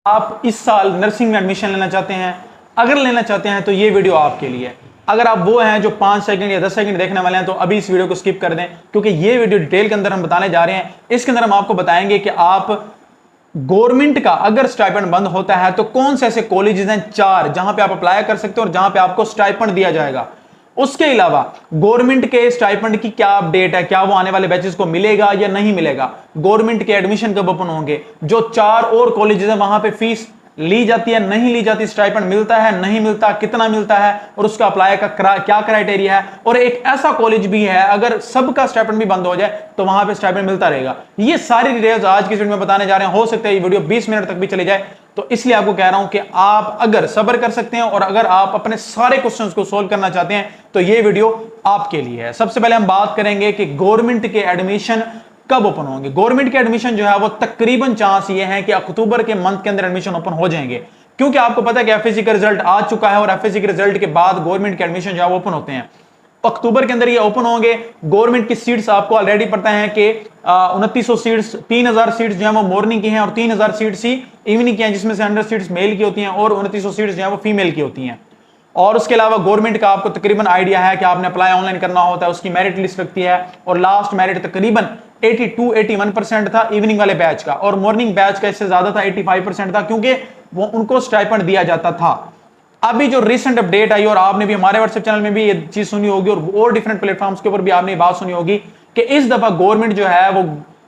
आप इस साल नर्सिंग में एडमिशन लेना चाहते हैं, अगर लेना चाहते हैं तो ये वीडियो आपके लिए है। अगर आप वो हैं जो 5 सेकंड या 10 सेकंड देखने वाले हैं तो अभी इस वीडियो को स्किप कर दें, क्योंकि ये वीडियो डिटेल के अंदर हम बताने जा रहे हैं। इसके अंदर हम आपको बताएंगे कि आप गवर्नमेंट का अगर स्टाइपेंड बंद होता है तो कौन से ऐसे कॉलेजेस हैं 4 जहां पे आप अप्लाई कर सकते हो और जहां पे आपको स्टाइपेंड दिया जाएगा। उसके अलावा गवर्नमेंट के स्टाइपेंड की क्या अपडेट है, क्या वो आने वाले बैचेस को मिलेगा या नहीं मिलेगा, गवर्नमेंट के एडमिशन कब ओपन होंगे, जो 4 और कॉलेजेस हैं वहां पे फीस ली जाती है नहीं ली जाती, स्टाइपेंड मिलता है नहीं मिलता, कितना मिलता है और उसका अप्लाई का क्या क्राइटेरिया है। और एक ऐसा कॉलेज भी है अगर सबका स्टाइपेंड भी बंद हो जाए तो वहां पे स्टाइपेंड मिलता रहेगा। ये सारी डिटेल्स आज की वीडियो में बताने जा रहे हैं। हो सकता है ये वीडियो 20 मिनट तक भी चली जाए, तो इसलिए आपको कह रहा हूं कि आप अगर सब्र कर सकते हैं और अगर आप अपने सारे क्वेश्चंस को सोल्व करना चाहते हैं तो ये वीडियो आपके लिए है। सबसे पहले हम बात करेंगे कि गवर्नमेंट के एडमिशन कब ओपन होंगे। गवर्नमेंट के एडमिशन जो है वो तकरीबन चांस ये है कि अक्टूबर के मंथ के अंदर एडमिशन ओपन हो जाएंगे, क्योंकि आपको पता है कि एफएससी का रिजल्ट आ चुका है और एफएससी के रिजल्ट के बाद गवर्नमेंट के एडमिशन जो है वो ओपन होते हैं। अक्टूबर के अंदर ये ओपन होंगे। गवर्नमेंट की सीट्स आपको ऑलरेडी पता है कि 2900 सीट्स, 3000 सीट्स जो है वो मॉर्निंग की हैं और 3000 सीट्स ही इवनिंग की हैं, जिसमें से 100 सीट्स मेल की होती हैं और 2900 सीट्स जो है वो फीमेल की होती हैं। और उसके अलावा गवर्नमेंट का आपको तकरीबन आइडिया है कि आपने अप्लाई ऑनलाइन करना होता है, उसकी मेरिट लिस्ट रखती है और लास्ट मेरिट तकरीबन 82-81% था इवनिंग वाले बैच का, और मॉर्निंग बैच का इससे ज्यादा था, 85% था, क्योंकि वो उनको स्टाइपेंड दिया जाता था। अभी जो रिसेंट अपडेट आई, और आपने भी हमारे व्हाट्सएप चैनल में भी ये चीज सुनी होगी और डिफरेंट प्लेटफॉर्म्स के ऊपर भी आपने ये बात सुनी होगी कि इस दफा गवर्नमेंट जो है वो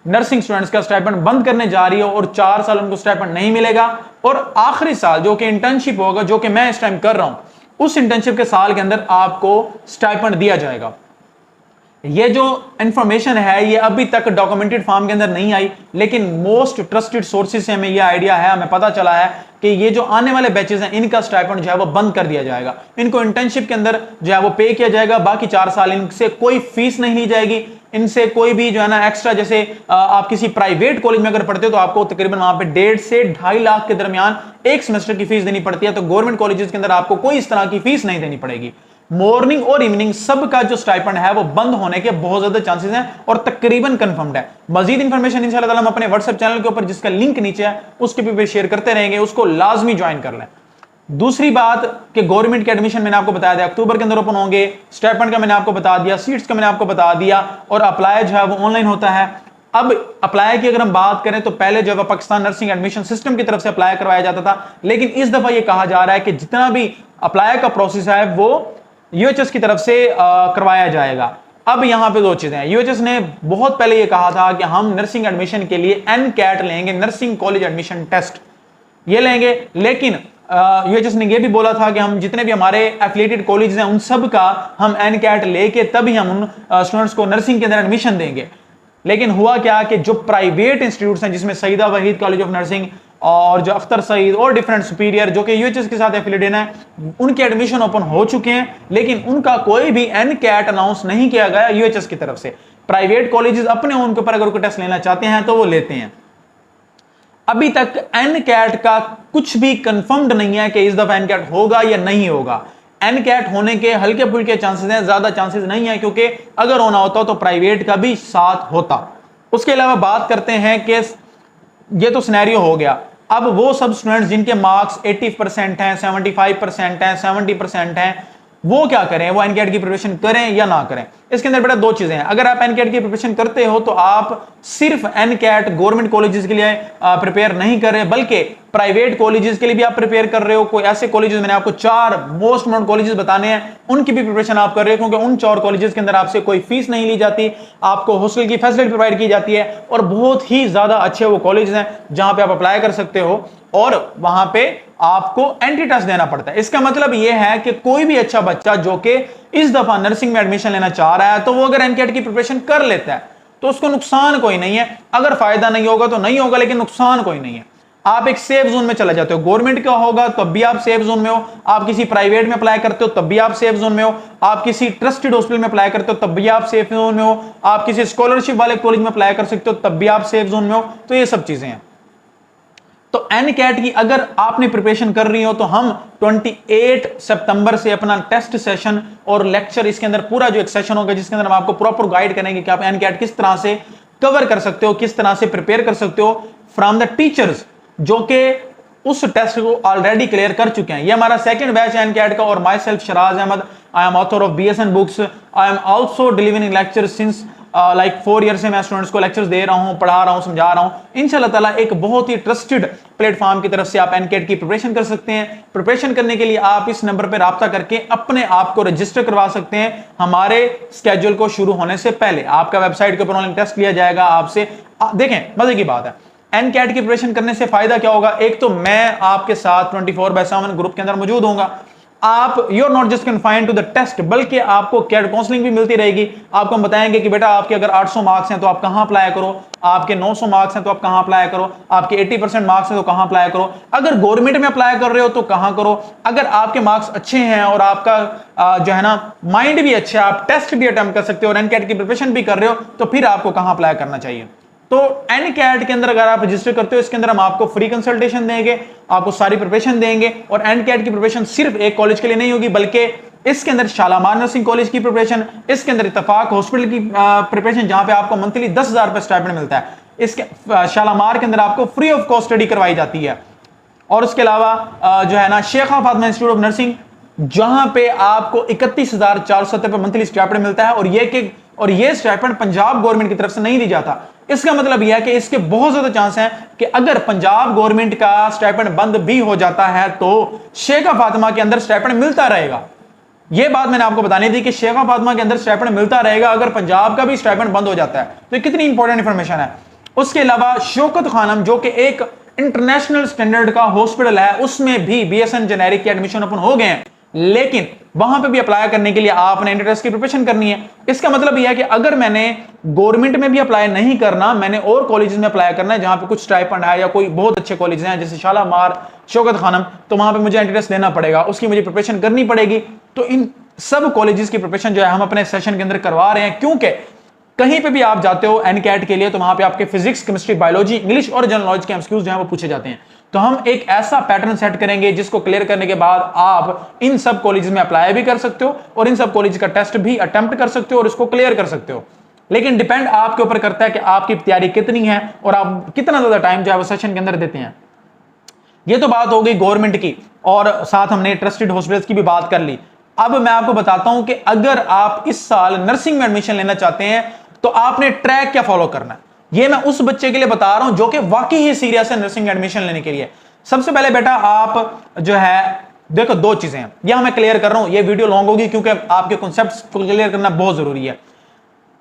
नर्सिंग स्टूडेंट्स का स्टाइपेंड बंद करने जा रही है और 4 साल उनको स्टाइपेंड नहीं मिलेगा। और आखिरी साल जो कि इंटर्नशिप होगा, जो कि मैं इस टाइम कर रहा हूं, उस इंटर्नशिप के साल के अंदर आपको स्टाइपेंड दिया जाएगा। ये जो इंफॉर्मेशन है ये अभी तक डॉक्यूमेंटेड फॉर्म के अंदर नहीं आई, लेकिन मोस्ट ट्रस्टेड सोर्सेज से हमें ये आइडिया है, हमें पता चला है कि ये जो आने वाले बैचेस हैं इनका स्टाइपेंड जो है वो बंद कर दिया जाएगा। इनको इंटर्नशिप के अंदर जो है वो पे किया जाएगा, बाकी 4 साल इनसे कोई फीस नहीं ली जाएगी, इनसे कोई भी जो है ना एक्स्ट्रा, जैसे आप किसी प्राइवेट कॉलेज में अगर पढ़ते हो तो आपको तकरीबन वहां पे 1.5 से 2.5 लाख के दरमियान एक सेमेस्टर की फीस देनी पड़ती है। तो गवर्नमेंट कॉलेजेस के अंदर आपको कोई इस तरह की फीस नहीं देनी पड़ेगी। मॉर्निंग और इवनिंग सबका जो स्टाइपेंड है वो बंद होने के बहुत ज्यादा चांसेस हैं और तकरीबन कंफर्म्ड है। मजीद इंफॉर्मेशन इंशाल्लाह ताला हम अपने व्हाट्सएप चैनल के ऊपर, जिसका लिंक नीचे है, उसके भी शेयर करते रहेंगे, उसको लाजमी ज्वाइन कर लें। दूसरी बात कि गवर्नमेंट के एडमिशन मैंने आपको बताया था अक्टूबर के अंदर ओपन होंगे, स्टाइपेंड का मैंने आपको बता दिया, सीट्स का मैंने आपको बता दिया, और अप्लाई जो है वो ऑनलाइन होता है। अब अप्लाई की अगर हम बात करें तो पहले जो है पाकिस्तान नर्सिंग एडमिशन सिस्टम की तरफ से अप्लाई करवाया जाता था, लेकिन इस दफा यह कहा जा रहा है कि जितना भी अप्लाई का प्रोसेस है वो यूएचएस की तरफ से करवाया जाएगा। अब यहां पे 2 चीजें हैं। यूएचएस ने बहुत पहले यह कहा था कि हम नर्सिंग एडमिशन के लिए एनकैट लेंगे, नर्सिंग कॉलेज एडमिशन टेस्ट ये लेंगे, लेकिन यूएचएस ने यह भी बोला था कि हम जितने भी हमारे एफिलिएटेड कॉलेज हैं उन सब का हम एनकैट लेके तभी हम उन स्टूडेंट्स को नर्सिंग के अंदर एडमिशन देंगे। लेकिन हुआ क्या कि जो प्राइवेट इंस्टीट्यूट्स हैं, जिसमें Saeeda Waheed college of nursing और जो अख्तर सईद और डिफरेंट सुपीरियर जो कि यूएचएस के साथ एफिलिएटेड हैं, उनके एडमिशन ओपन हो चुके हैं, लेकिन उनका कोई भी एनकैट अनाउंस नहीं किया गया यूएचएस की तरफ से। प्राइवेट कॉलेजेस अपने उनके ऊपर अगर कोई टेस्ट लेना चाहते हैं तो वो लेते हैं। अभी तक एनकैट का कुछ भी कंफर्म्ड नहीं है कि इस दफा एनकैट होगा या नहीं होगा। एनकैट होने के हल्के फुल्के चांसेस हैं, ज्यादा चांसेस नहीं है, क्योंकि अगर होना होता तो प्राइवेट का भी साथ होता। उसके अलावा बात करते हैं कि ये तो सिनेरियो हो गया। अब वो सब स्टूडेंट्स जिनके मार्क्स 80% हैं, 75% हैं, 70% हैं, वो क्या करें, वो एनकैट की प्रिपरेशन करें या ना करें। इसके अंदर बेटा 2 चीजें हैं। अगर आप एनकैट की प्रिपरेशन करते हो तो आप सिर्फ एनकैट गवर्नमेंट कॉलेजेस के लिए प्रिपेयर नहीं कर रहे, बल्कि प्राइवेट कॉलेजेस के लिए भी आप प्रिपेयर कर रहे हो। कोई ऐसे कॉलेजेस, मैंने आपको 4 मोस्ट नोन कॉलेजेस बताने हैं, उनकी भी प्रिपरेशन आप कर रहे हो, क्योंकि उन 4 कॉलेजेस के अंदर आपसे कोई फीस नहीं ली जाती, आपको हॉस्टल की फैसिलिटी प्रोवाइड की जाती है और बहुत ही ज्यादा अच्छे वो कॉलेज हैं जहां पे आप अप्लाई कर सकते हो और वहां पे आपको एंट्री टेस्ट देना पड़ता है। इसका मतलब यह है कि कोई भी अच्छा बच्चा जो कि इस दफा नर्सिंग में एडमिशन लेना चाह रहा है तो वो अगर एनकैट की प्रिपरेशन कर लेता है तो उसको नुकसान कोई नहीं है। अगर फायदा नहीं होगा तो नहीं होगा, लेकिन नुकसान कोई नहीं है। आप एक सेफ जोन में चले जाते हो। गवर्नमेंट का होगा तब भी आप सेफ जोन में हो, आप किसी प्राइवेट में अप्लाई करते हो तब भी आप सेफ जोन में हो, आप किसी ट्रस्टेड हॉस्पिटल में अप्लाई करते हो तब भी आप सेफ जोन में हो, आप किसी स्कॉलरशिप वाले कॉलेज में अप्लाई कर सकते हो तब भी आप सेफ जोन में हो। तो ये सब चीजें हैं। तो एनकैट की अगर आपने प्रिपरेशन कर रही हो तो हम 28 सितंबर से अपना टेस्ट सेशन और लेक्चर, इसके अंदर पूरा जो एक सेशन होगा जिसके अंदर हम आपको प्रॉपर गाइड करेंगे कि आप एनकैट किस तरह से कवर कर सकते हो, किस तरह से प्रिपेयर कर सकते हो फ्रॉम द टीचर्स जो कि उस टेस्ट को ऑलरेडी क्लियर कर चुके हैं। ये हमारा सेकंड बैच है एनकेट का, और myself Shiraz Ahmad, I am author of BSN books, I am also delivering lecture since like 4 year से मैं स्टूडेंट्स को लेक्चर्स दे रहा हूं, पढ़ा रहा हूं, समझा रहा हूं। इंशाल्लाह ताला एक बहुत ही ट्रस्टेड प्लेटफॉर्म की तरफ से आप एनकेट की प्रिपरेशन कर सकते हैं। प्रिपरेशन करने के लिए आप इस नंबर पर राब्ता करके अपने आप को रजिस्टर करवा सकते हैं हमारे स्केड्यूल को शुरू होने से पहले। आपका वेबसाइट के ऊपर ऑनलाइन टेस्ट लिया जाएगा आपसे। देखें मजे की बात है, एनकेट की प्रिपरेशन करने से फायदा क्या होगा? एक तो मैं आपके साथ 24/7 ग्रुप के अंदर मौजूद होऊंगा। आप you are not just confined to the test, बल्कि आपको कैड काउंसलिंग भी मिलती रहेगी। आपको हम बताएंगे कि बेटा आपके अगर 800 मार्क्स हैं तो आप कहां अप्लाई करो, आपके 900 मार्क्स हैं तो आप कहां अप्लाई करो, आपके 80% मार्क्स हैं तो कहां अप्लाई करो, अगर गवर्नमेंट में अप्लाई कर रहे हो तो कहां करो, अगर आपके मार्क्स अच्छे हैं और आपका जो है ना माइंड भी अच्छा है, आप टेस्ट भी अटेम्प्ट कर सकते हो और एनकेट की प्रिपरेशन भी कर रहे हो, तो फिर आपको कहां अप्लाई करना चाहिए। तो एनकेट के अंदर अगर आप रजिस्टर करते हो, इसके अंदर हम आपको फ्री कंसल्टेशन देंगे, आपको सारी प्रिपरेशन देंगे। और एनकेट की प्रिपरेशन सिर्फ एक कॉलेज के लिए नहीं होगी, बल्कि इसके अंदर शालामार नर्सिंग कॉलेज की प्रिपरेशन, इसके अंदर इत्तफाक हॉस्पिटल की प्रिपरेशन जहां पे आपको मंथली 10,000 रुपए स्टाइपेंड मिलता है, इसके शालामार के अंदर आपको फ्री ऑफ कॉस्ट स्टडी करवाई जाती है। और उसके अलावा जो है ना शेखा फातिमा इंस्टीट्यूट ऑफ नर्सिंग, जहां पे आपको 31,470 रुपए मंथली स्टाइपेंड मिलता है, और ये स्टाइपेंड पंजाब गवर्नमेंट की तरफ से नहीं दी जाता। इसका मतलब यह है कि इसके बहुत ज्यादा चांस हैं कि अगर पंजाब गवर्नमेंट का स्टाइपेंड बंद भी हो जाता है तो शेखा फातिमा के अंदर स्टाइपेंड मिलता रहेगा। यह बात मैंने आपको बतानी थी कि शेखा फातिमा के अंदर स्टाइपेंड मिलता रहेगा अगर पंजाब का भी स्टाइपेंड बंद हो जाता है। तो ये कितनी इंपॉर्टेंट इंफॉर्मेशन है। उसके अलावा शौकत खानम, जो कि एक इंटरनेशनल स्टैंडर्ड का हॉस्पिटल है, उसमें भी BSN जेनेरिक के एडमिशन ओपन हो गए हैं, लेकिन वहां पे भी अप्लाई करने के लिए आपने इंटर की प्रिपरेशन करनी है। इसका मतलब यह है कि अगर मैंने गवर्नमेंट में भी अप्लाई नहीं करना, मैंने और कॉलेजेस में अप्लाई करना है जहां पे कुछ स्टाइपेंड है या कोई बहुत अच्छे कॉलेज हैं जैसे शालामार, शौकत खानम, तो वहां पे मुझे इंटरेस्ट लेना पड़ेगा, उसकी मुझे प्रिपरेशन करनी पड़ेगी। तो इन सब कॉलेजेस की प्रिपरेशन जो है हम अपने सेशन के अंदर करवा रहे हैं, क्योंकि कहीं पे भी आप जाते हो एनकेट के लिए तो वहां पे आपके फिजिक्स, केमिस्ट्री, बायोलॉजी, इंग्लिश और जनरल नॉलेज के एमसीक्यूज जो है वो पूछे जाते हैं। तो हम एक ऐसा पैटर्न सेट करेंगे जिसको क्लियर करने के बाद आप इन सब कॉलेज में अप्लाई भी कर सकते हो और इन सब कॉलेज का टेस्ट भी अटेम्प्ट कर सकते हो और इसको क्लियर कर सकते हो। लेकिन डिपेंड आपके ऊपर करता है कि आपकी तैयारी कितनी है और आप कितना ज्यादा टाइम जो है वो सेशन के अंदर देते हैं। ये तो बात हो गई गवर्नमेंट की, और साथ हमने ट्रस्टेड हॉस्पिटल्स की भी बात कर ली। अब मैं आपको बताता हूं कि अगर आप इस साल नर्सिंग में एडमिशन लेना चाहते हैं तो आपने ट्रैक क्या फॉलो करना है, ये मैं उस बच्चे के लिए बता रहा हूं जो कि वाकई ही सीरियस है नर्सिंग एडमिशन लेने के लिए। सबसे पहले बेटा आप जो है देखो, दो चीजें हैं, यह मैं क्लियर कर रहा हूं, ये वीडियो लॉन्ग होगी क्योंकि आपके कॉन्सेप्ट्स को क्लियर करना बहुत जरूरी है।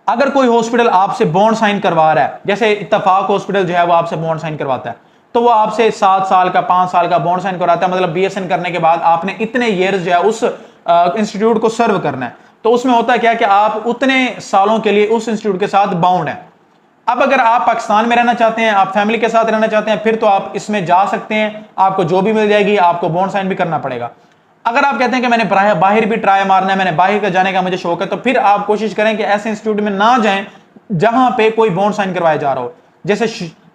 अगर कोई हॉस्पिटल आपसे बॉन्ड साइन करवा रहा है, जैसे इत्तफाक हॉस्पिटल जो है वो आपसे बॉन्ड साइन करवाता है, तो वो आपसे 7 साल का 5 साल का बॉन्ड साइन करवाता है, मतलब BSN करने के बाद आपने इतने ईयर्स जो है उस इंस्टीट्यूट को सर्व करना है। तो उसमें होता क्या है कि आप उतने सालों के लिए उस इंस्टीट्यूट के साथ बाउंड है। अब अगर आप पाकिस्तान में रहना चाहते हैं, आप फैमिली के साथ रहना चाहते हैं, फिर तो आप इसमें जा सकते हैं, आपको जो भी मिल जाएगी, आपको बॉन्ड साइन भी करना पड़ेगा। अगर आप कहते हैं कि मैंने बाहर भी ट्राई मारना है, मैंने बाहर का जाने का मुझे शौक है, तो फिर आप कोशिश करें कि ऐसे इंस्टीट्यूट में ना जाएं जहां पे कोई बॉन्ड साइन करवाया जा रहा हो।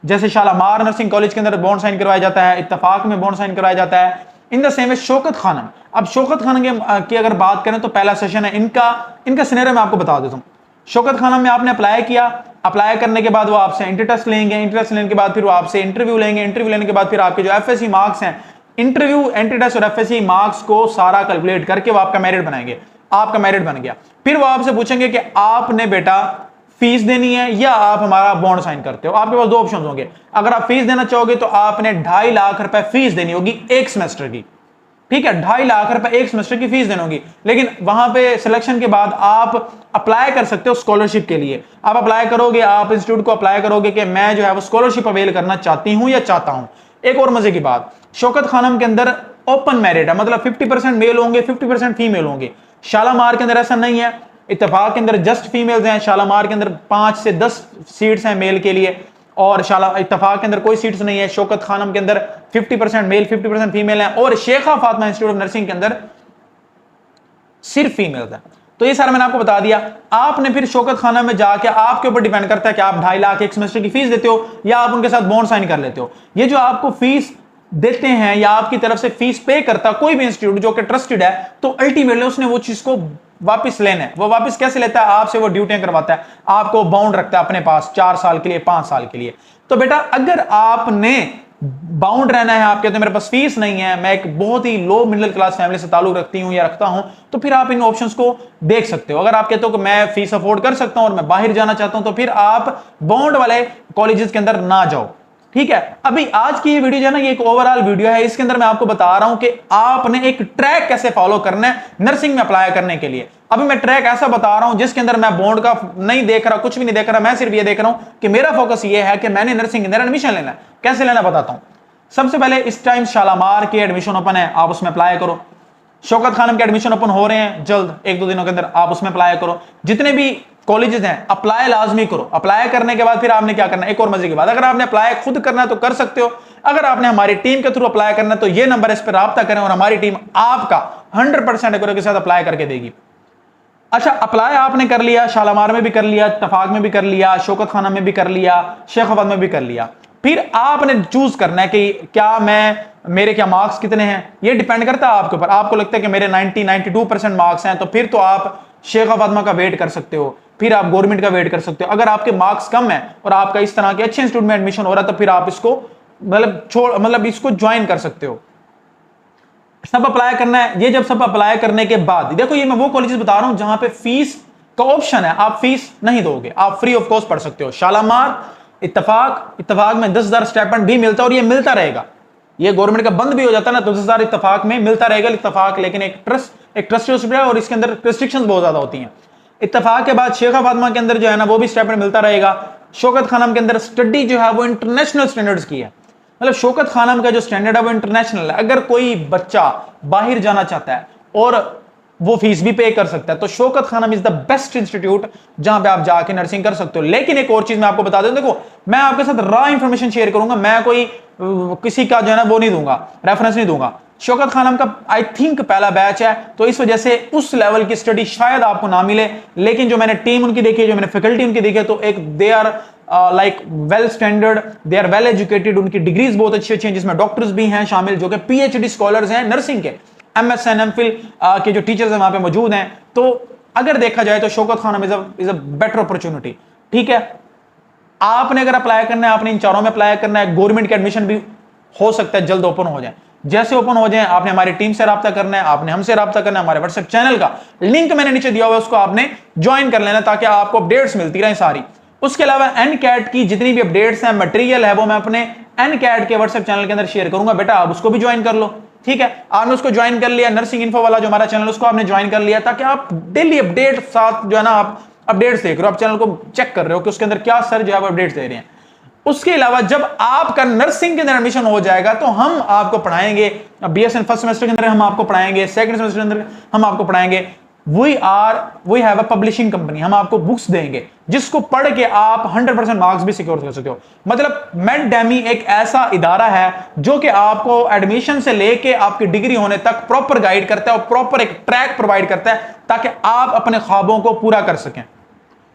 जैसे शालामार नर्सिंग कॉलेज के अंदर बॉन्ड साइन करवाया जाता है, इत्तफाक में बॉन्ड साइन करवाया जाता है, in the same way Shaukat Khanum. अब शौकत खानम की अगर बात करें तो पहला सेशन है इनका सिनेरियो मैं आपको बता देता हूं। शौकत खानम में आपने अप्लाई किया, अप्लाई करने के बाद वो आपसे इंटरटेस्ट लेंगे, इंटरटेस्ट लेने के बाद फिर वो आपसे इंटरव्यू लेंगे, इंटरव्यू लेने के बाद फिर आपके जो FSC मार्क्स हैं, इंटरव्यू, इंटरटेस्ट और FSC मार्क्स को सारा कैलकुलेट करके वो आपका मेरिट बनाएंगे। आपका मेरिट बन गया, फिर वो आपसे पूछेंगे कि आपने बेटा फीस देनी है या आप हमारा बॉन्ड साइन करते हो। आपके पास 2 ऑप्शन होंगे। अगर आप फीस देना चाहोगे तो आपने 2.5 लाख रुपए फीस देनी होगी एक सेमेस्टर की, ठीक है, 2.5 लाख रुपए एक सेमेस्टर की फीस देनी होगी। लेकिन वहां पे सिलेक्शन के बाद आप अप्लाई कर सकते हो स्कॉलरशिप के लिए। आप अप्लाई करोगे, आप इंस्टीट्यूट को अप्लाई करोगे कि मैं जो है वो स्कॉलरशिप अवेल करना चाहती हूं या चाहता हूं। एक और मजे की बात, शौकत खानम के अंदर ओपन मेरिट है, मतलब 50% मेल होंगे, 50% फीमेल होंगे। शालामार के अंदर ऐसा नहीं है, इत्तफाक के अंदर जस्ट फीमेल्स हैं। शालामार के अंदर 5 से 10 सीट्स हैं मेल के लिए, और इत्तफाक के अंदर कोई सीट्स नहीं है। शौकत खानम के अंदर 50% मेल 50% फीमेल है, और शेखा फातिमा इंस्टीट्यूट ऑफ नर्सिंग के अंदर सिर्फ फीमेल्स है। तो ये सारा मैंने आपको बता दिया। आपने फिर शौकत खानम में जाके आपके ऊपर डिपेंड करता है कि आप 2.5 लाख एक सेमेस्टर की फीस देते हो या आप उनके साथ बॉन्ड साइन कर लेते हो। ये जो आपको फीस देते हैं या आपकी तरफ से फीस पे करता कोई भी इंस्टीट्यूट जो कि ट्रस्टेड है, तो अल्टीमेटली उसने वो चीज को वापस लेना है। वो वापस कैसे लेता है? आपसे वो ड्यूटियां करवाता है, आपको बाउंड रखता है अपने पास 4 साल के लिए, 5 साल के लिए। तो बेटा अगर आपने बाउंड रहना है आपके, तो मेरे पास फीस नहीं है, मैं एक बहुत ही लो मिडिल क्लास फैमिली से ताल्लुक रखती हूं या रखता हूं, तो फिर आप इन ऑप्शंस को देख सकते हो। अगर आप कहते हो कि मैं फीस अफोर्ड कर सकता हूं और मैं बाहर जाना चाहता हूं, तो फिर आप बाउंड वाले कॉलेजेस के अंदर ना जाओ। ठीक है, अभी आज की ये वीडियो जो है ना, ये एक ओवरऑल वीडियो है। इसके अंदर मैं आपको बता रहा हूं कि आपने एक ट्रैक कैसे फॉलो करना है नर्सिंग में अप्लाई करने के लिए। अभी मैं ट्रैक ऐसा बता रहा हूं जिसके अंदर मैं बॉन्ड का नहीं देख रहा, कुछ भी नहीं देख रहा, मैं सिर्फ ये देख रहा हूं कि मेरा फोकस ये है कि मैंने नर्सिंग के अंदर एडमिशन लेना है। कैसे लेना बताता हूं। सबसे पहले इस टाइम शालामार के एडमिशन ओपन है, आप उसमें अप्लाई करो। शौकत खानम के एडमिशन ओपन हो रहे हैं जल्द, 1-2 दिनों के अंदर, आप उसमें अप्लाई करो। जितने भी कॉलेजेस हैं अप्लाई लाजमी करो। अप्लाई करने के बाद फिर आपने क्या करना है, एक और मजे की बात, अगर आपने अप्लाई खुद करना है तो कर सकते हो, अगर आपने हमारी टीम के थ्रू अप्लाई करना है तो ये नंबर इस पर राब्ता करें और हमारी टीम आपका 100% एक्यूरेसी के साथ अप्लाई करके देगी। अच्छा, अप्लाई आपने कर लिया, शालामार में भी कर लिया, इत्तफाक में भी कर लिया, शौकत खाना में भी कर लिया, शेखावाद में भी कर लिया। फिर आपने चूज करना है कि क्या मेरे क्या मार्क्स कितने हैं। ये डिपेंड करता है आपके ऊपर। आपको लगता है कि मेरे 92% मार्क्स हैं, तो फिर तो आप शेख फातिमा का वेट कर सकते हो, फिर आप गवर्नमेंट का वेट कर सकते हो। अगर आपके मार्क्स कम है और आपका इस तरह के अच्छे इंस्टीट्यूट में एडमिशन हो रहा है, तो फिर आप इसको इसको ज्वाइन कर सकते हो। सब अप्लाई करना है। ये जब सब अप्लाई करने के बाद देखो, ये मैं वो कॉलेजेस बता रहा हूं जहां पे फीस का ऑप्शन है, आप फीस नहीं दोगे, आप फ्री ऑफ कॉस्ट पढ़ सकते हो। शालामार, इत्तफाक में 10,000 स्टाइपेंड भी मिलता है और ये मिलता रहेगा। ये गवर्नमेंट का बंद भी हो जाता है ना, तो 10,000 इत्तफाक में मिलता रहेगा। इत्तफाक लेकिन एक ट्रस्ट हॉस्पिटल है और इसके अंदर रिस्ट्रिक्शंस बहुत ज्यादा होती हैं। इत्तफाक के बाद शेखा फातिमा के अंदर जो है ना, वो भी स्टाइपेंड मिलता रहेगा। शौकत खानम के अंदर स्टडी जो है वो इंटरनेशनल स्टैंडर्ड्स की है, मतलब शौकत खानम का जो स्टैंडर्ड है वो इंटरनेशनल है। अगर कोई बच्चा बाहर जाना चाहता है और वो फीस भी पे कर सकता है, तो Shaukat Khanum is the best institute जहां पे आप जाके नर्सिंग कर सकते हो। लेकिन एक और चीज मैं आपको बता दूं, देखो मैं आपके साथ रॉ इंफॉर्मेशन शेयर करूंगा, मैं कोई किसी का जो है ना वो नहीं दूंगा, रेफरेंस नहीं दूंगा। शौकत खानम का आई थिंक पहला बैच है, तो इस वजह से उस लेवल की स्टडी शायद आपको ना मिले। लेकिन जो मैंने टीम उनकी देखी है, जो मैंने फैकल्टी उनकी देखी है, तो एक they are like well standard, they are well educated, उनकी डिग्रीज बहुत अच्छी अच्छी हैं, जिसमें डॉक्टर्स भी हैं शामिल जो कि पीएचडी स्कॉलर्स हैं नर्सिंग के, एमएसएन एमफिल के जो टीचर्स हैं वहां पे मौजूद हैं। तो अगर देखा जाए तो Shaukat Khanum is a better opportunity. ठीक है, आपने अगर अप्लाई करना है, आपने इन चारों में अप्लाई करना है। गवर्नमेंट के एडमिशन भी हो सकता है जल्द ओपन हो जाए। जैसे ओपन हो जाए आपने हमारी टीम से राब्ता करना है, आपने हमसे राब्ता करना है। हमारे व्हाट्सएप चैनल का लिंक मैंने नीचे दिया हुआ है, उसको आपने ज्वाइन कर लेना ताकि आपको अपडेट्स मिलती रहे सारी। उसके अलावा एनकैट की जितनी भी अपडेट्स हैं, मटेरियल है, वो मैं अपने एनकैट के व्हाट्सएप चैनल के अंदर शेयर करूंगा। बेटा आप उसको भी ज्वाइन कर लो। ठीक है, आपने उसको ज्वाइन कर लिया, नर्सिंग इन्फो वाला जो हमारा चैनल उसको आपने ज्वाइन कर लिया, ताकि आप डेली अपडेट साथ जो है ना आप अपडेट्स देख रहे हो, आप चैनल को चेक कर रहे हो कि उसके अंदर क्या सर जो है अपडेट्स दे रहे हैं। उसके अलावा जब आपका नर्सिंग के अंदर एडमिशन हो जाएगा तो हम आपको पढ़ाएंगे, बीएसएन फर्स्ट सेमेस्टर के अंदर हम आपको पढ़ाएंगे, सेकंड सेमेस्टर के अंदर हम आपको पढ़ाएंगे। We have a publishing company, हम आपको बुक्स देंगे जिसको पढ़ के आप 100% मार्क्स भी सिक्योर कर सकते हो। मतलब मेड डेमी एक ऐसा इदारा है जो कि आपको एडमिशन से लेके आपकी डिग्री होने तक प्रॉपर गाइड करता है और प्रॉपर एक ट्रैक प्रोवाइड करता है ताकि आप अपने ख्वाबों को पूरा कर सकें।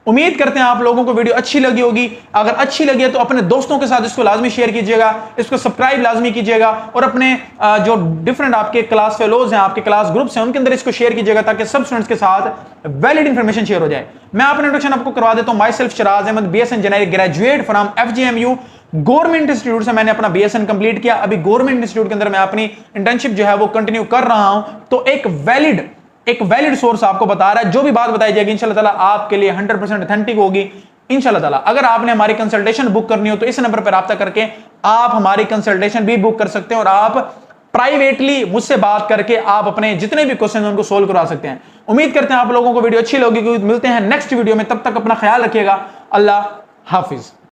उम्मीद करते हैं आप लोगों को वीडियो अच्छी लगी होगी। अगर अच्छी लगी है तो अपने दोस्तों के साथ इसको लाजमी शेयर कीजिएगा, इसको सब्सक्राइब लाजमी कीजिएगा और अपने जो डिफरेंट आपके क्लास फेलोज हैं, आपके क्लास ग्रुप्स हैं, उनके अंदर इसको शेयर कीजिएगा ताकि सब स्टूडेंट्स के साथ वैलिड इंफॉर्मेशन शेयर हो जाए। मैं अपना इंट्रोडक्शन आपको करवा देता हूं। Myself Shiraz Ahmad, BSN engineering graduate from FGMU government institute से मैंने अपना बीएसएन कंप्लीट किया। अभी गवर्नमेंट इंस्टीट्यूट के अंदर मैं अपनी इंटर्नशिप जो है वो कंटिन्यू कर रहा हूं। तो एक वैलिड सोर्स आपको बता रहा है, जो भी बात बताई जाएगी इंशाल्लाह ताला आपके लिए 100% ऑथेंटिक होगी इंशाल्लाह ताला। अगर आपने हमारी कंसल्टेशन बुक करनी हो तो इस नंबर पर राब्ता करके आप हमारी कंसल्टेशन भी बुक कर सकते हैं और आप प्राइवेटली मुझसे बात करके आप अपने जितने भी क्वेश्चन उनको सोल्व करा सकते हैं। उम्मीद करते हैं आप लोगों को वीडियो अच्छी लगी। मिलते हैं नेक्स्ट वीडियो में, तब तक अपना ख्याल रखिएगा। अल्लाह हाफिज।